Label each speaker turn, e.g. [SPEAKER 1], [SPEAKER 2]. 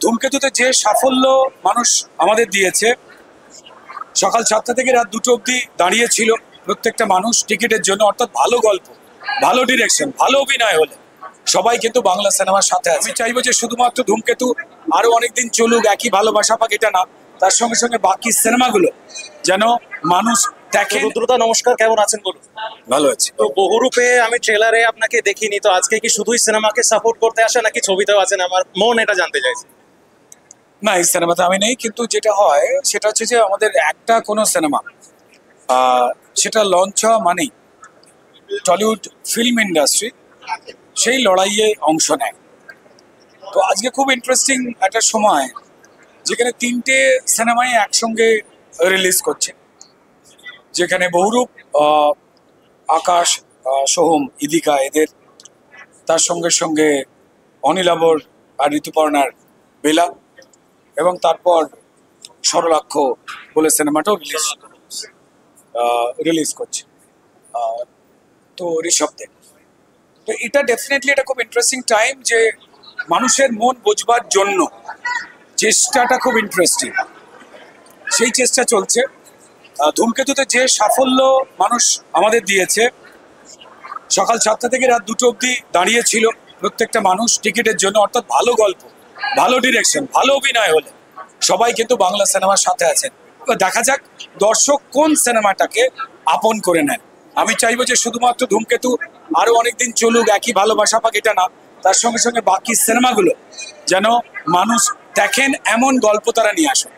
[SPEAKER 1] ধূমকেতুতে যে সাফল্য মানুষ আমাদের দিয়েছে, সকাল 7টা থেকে রাত 2টো অবধি দাঁড়িয়েছিল প্রত্যেকটা মানুষ টিকিটের জন্য। অর্থাৎ ভালো গল্প, ভালো ডিরেকশন, ভালো অভিনয় হলে সবাই কিন্তু বাংলা সিনেমার সাথে আছে। আমি চাইবো যে শুধুমাত্র ধূমকেতু আরো অনেকদিন চলুক, একই ভালোবাসা পাক, এটা না, তার সঙ্গে সঙ্গে বাকি সিনেমাগুলো যেন মানুষ দেখে।
[SPEAKER 2] রুদ্রদা নমস্কার, কেমন আছেন বলুন?
[SPEAKER 1] ভালো আছে।
[SPEAKER 2] তো বহুরূপে আমি ট্রেলারে আপনাকে দেখিনি, তো আজকে কি শুধুই সিনেমাকে সাপোর্ট করতে আসে নাকি ছবিতেও আছেন? আমার মন এটা জানতে চাইছে।
[SPEAKER 1] না, এই সিনেমাতে আমি নেই, কিন্তু যেটা হয় সেটা হচ্ছে যে আমাদের একটা কোনো সিনেমা সেটা লঞ্চ হওয়া মানেই টলিউড ফিল্ম ইন্ডাস্ট্রি সেই লড়াইয়ে অংশ নেয়। তো আজকে খুব ইন্টারেস্টিং একটা সময়, যেখানে 3টে সিনেমাই একসঙ্গে রিলিজ করছে, যেখানে বহুরূপ, আকাশ, সোহম, ইদিকা এদের, তার সঙ্গে সঙ্গে অনিলাবর আর ঋতুপর্ণার বেলা, এবং তারপর সরলাক্ষ বলে সিনেমাটাও রিলিজ করছে, তো ঋষভদের। তো এটা ডেফিনেটলি এটা খুব ইন্টারেস্টিং টাইম, যে মানুষের মন বোঝবার জন্য চেষ্টাটা খুব ইন্টারেস্টিং, সেই চেষ্টা চলছে। ধূমকেতুতে যে সাফল্য মানুষ আমাদের দিয়েছে, সকাল 7টা থেকে রাত 2টো অবধি দাঁড়িয়েছিল প্রত্যেকটা মানুষ টিকিটের জন্য। অর্থাৎ ভালো গল্প, ভালো ডিরেকশন, ভালো অভিনয় হলে সবাই কিন্তু বাংলা সিনেমার সাথে আছেন। এবার দেখা যাক দর্শক কোন সিনেমাটাকে আপন করে নেন। আমি চাইবো যে শুধুমাত্র ধূমকেতু আরো অনেকদিন চলুক, একই ভালোবাসা পাক, এটা না, তার সঙ্গে সঙ্গে বাকি সিনেমাগুলো যেন মানুষ দেখেন, এমন গল্প তারা নিয়ে আসুন।